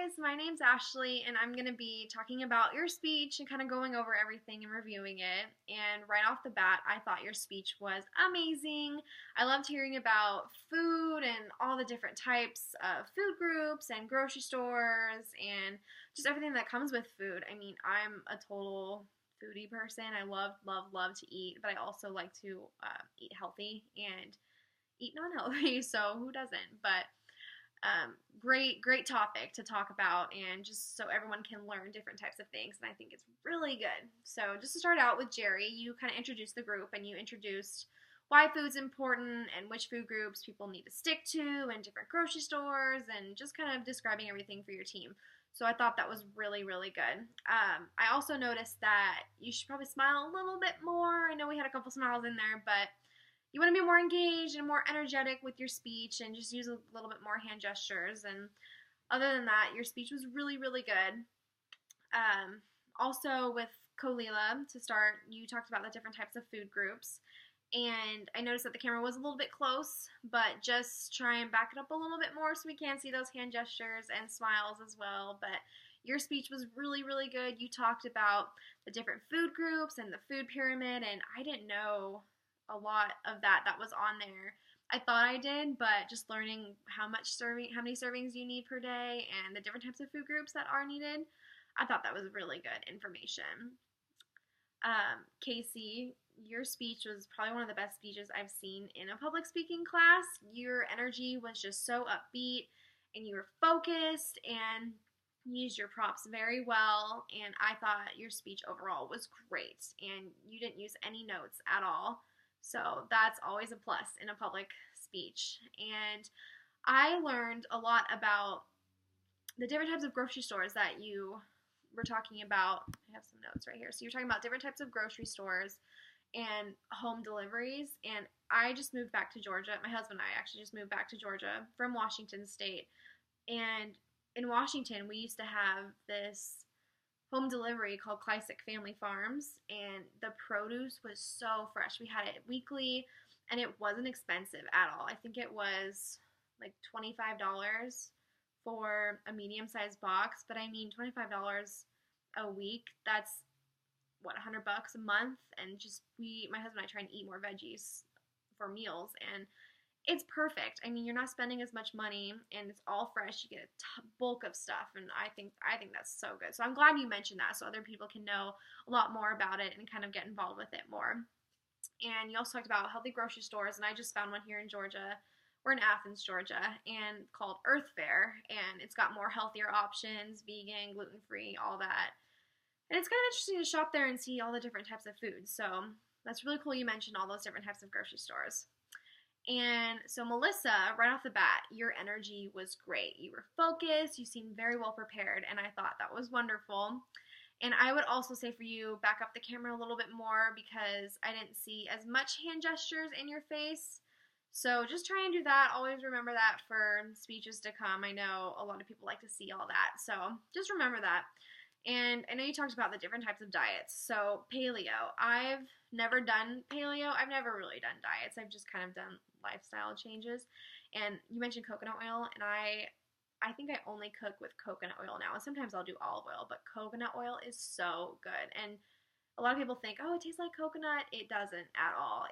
guys, my name's Ashley, and I'm going to be talking about your speech and kind of going over everything and reviewing it. And right off the bat, I thought your speech was amazing. I loved hearing about food and all the different types of food groups and grocery stores and just everything that comes with food. I mean, I'm a total foodie person. I love to eat, but I also like to eat healthy and eat non-healthy, so who doesn't? But great topic to talk about, and just so everyone can learn different types of things, and I think it's really good. So just to start out with Jerry, you kind of introduced the group, and you introduced why food's important and which food groups people need to stick to in different grocery stores, and just kind of describing everything for your team. So I thought that was really good. I also noticed that you should probably smile a little bit more. I know we had a couple smiles in there, but you want to be more engaged and more energetic with your speech and just use a little bit more hand gestures. And other than that, your speech was really good. Also, with Kolila, to start, you talked about the different types of food groups. And I noticed that the camera was a little bit close, but just try and back it up a little bit more so we can see those hand gestures and smiles as well. But your speech was really good. You talked about the different food groups and the food pyramid, and I didn't know a lot of that was on there. I thought I did, but just learning how many servings you need per day and the different types of food groups that are needed, I thought that was really good information. Casey, your speech was probably one of the best speeches I've seen in a public speaking class. Your energy was just so upbeat, and you were focused, and you used your props very well, and I thought your speech overall was great, and you didn't use any notes at all. So that's always a plus in a public speech. And I learned a lot about the different types of grocery stores that you were talking about. I have some notes right here. So you're talking about different types of grocery stores and home deliveries. And I just moved back to Georgia. My husband and I actually just moved back to Georgia from Washington State. And in Washington, we used to have this home delivery called Classic Family Farms, and the produce was so fresh. We had it weekly, and it wasn't expensive at all. I think it was like $25 for a medium-sized box, but I mean $25 a week, that's what, $100 a month. And just my husband and I try and eat more veggies for meals, and it's perfect. I mean, you're not spending as much money, and it's all fresh. You get a bulk of stuff, and I think that's so good. So I'm glad you mentioned that, so other people can know a lot more about it and kind of get involved with it more. And you also talked about healthy grocery stores, and I just found one here in Georgia. We're in Athens, Georgia, and called Earth Fare, and it's got more healthier options, vegan, gluten-free, all that. And it's kind of interesting to shop there and see all the different types of foods. So that's really cool you mentioned all those different types of grocery stores. And so Melissa, right off the bat, your energy was great. You were focused, you seemed very well prepared, and I thought that was wonderful. And I would also say for you, back up the camera a little bit more because I didn't see as much hand gestures in your face. So just try and do that. Always remember that for speeches to come. I know a lot of people like to see all that, so just remember that. And I know you talked about the different types of diets. So paleo, I've never done paleo. I've never really done diets. I've just kind of done lifestyle changes. And you mentioned coconut oil, and I think I only cook with coconut oil now. And sometimes I'll do olive oil, but coconut oil is so good. And a lot of people think, oh, it tastes like coconut. It doesn't at all.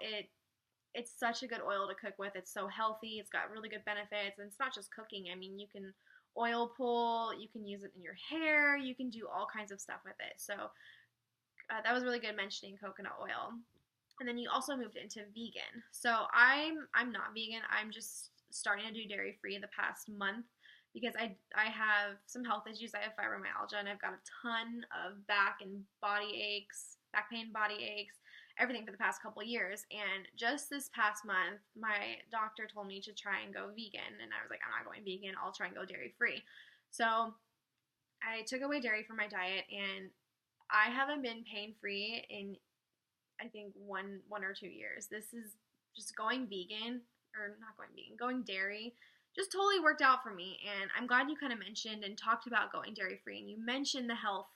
It's such a good oil to cook with. It's so healthy. It's got really good benefits. And it's not just cooking. I mean, you can oil pull, you can use it in your hair, you can do all kinds of stuff with it. So that was really good mentioning coconut oil. And then you also moved into vegan. So I'm not vegan. I'm just starting to do dairy free the past month because I have some health issues. I have fibromyalgia, and I've got a ton of back and body aches, back pain, body aches, everything for the past couple years. And just this past month, my doctor told me to try and go vegan, and I was like, I'm not going vegan. I'll try and go dairy free. So I took away dairy from my diet, and I haven't been pain free in I think one or 2 years. This is just going vegan, or not going vegan, going dairy, just totally worked out for me. And I'm glad you kind of mentioned and talked about going dairy free, and you mentioned the health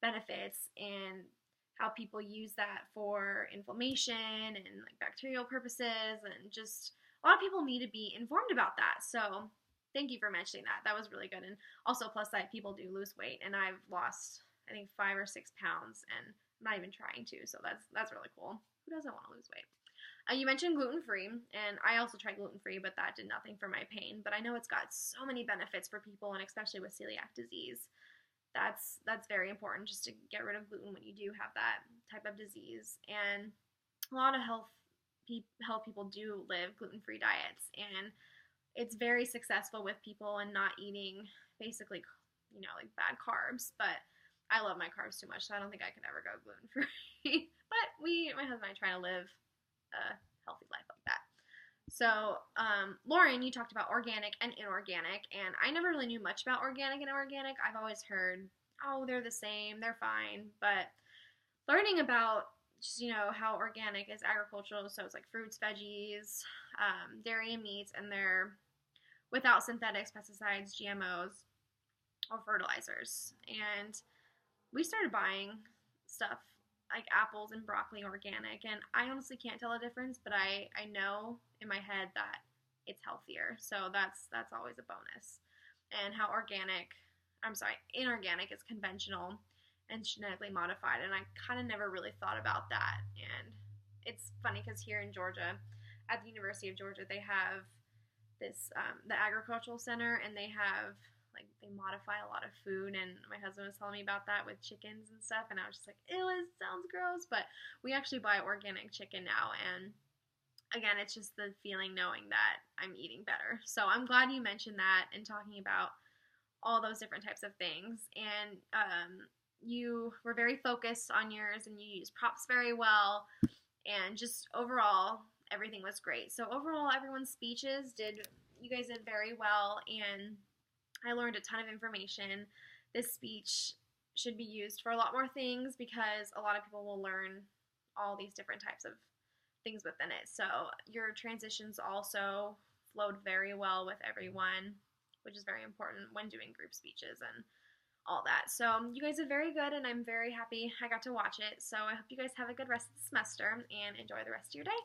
benefits and how people use that for inflammation and like bacterial purposes, and just a lot of people need to be informed about that. So Thank you for mentioning that. That was really good. And also, plus side people do lose weight, and I've lost, I think, 5 or 6 pounds, and I'm not even trying to. So that's really cool. Who doesn't want to lose weight? You mentioned gluten free, and I also tried gluten free, but that did nothing for my pain. But I know it's got so many benefits for people, and especially with celiac disease. That's very important, just to get rid of gluten when you do have that type of disease. And a lot of health people do live gluten free diets, and it's very successful with people and not eating basically, like bad carbs. But I love my carbs too much, so I don't think I could ever go gluten free. But my husband and I try to live a healthy life like that. So, Lauren, you talked about organic and inorganic, and I never really knew much about organic and inorganic. I've always heard, oh, they're the same, they're fine. But learning about just, how organic is agricultural, so it's like fruits, veggies, dairy and meats, and they're without synthetics, pesticides, GMOs, or fertilizers. And we started buying stuff like apples and broccoli organic, and I honestly can't tell a difference, but I know in my head that it's healthier, so that's always a bonus. And how inorganic is conventional and genetically modified, and I kind of never really thought about that. And it's funny because here in Georgia, at the University of Georgia, they have this the agricultural center, and they have they modify a lot of food, and my husband was telling me about that with chickens and stuff, and I was just like, ew, it sounds gross. But we actually buy organic chicken now, and again, it's just the feeling knowing that I'm eating better. So I'm glad you mentioned that and talking about all those different types of things. And you were very focused on yours, and you used props very well, and just overall everything was great. So overall, everyone's speeches you guys did very well, and I learned a ton of information. This speech should be used for a lot more things, because a lot of people will learn all these different types of things within it. So your transitions also flowed very well with everyone, which is very important when doing group speeches and all that. So you guys did very good, and I'm very happy I got to watch it. So I hope you guys have a good rest of the semester and enjoy the rest of your day.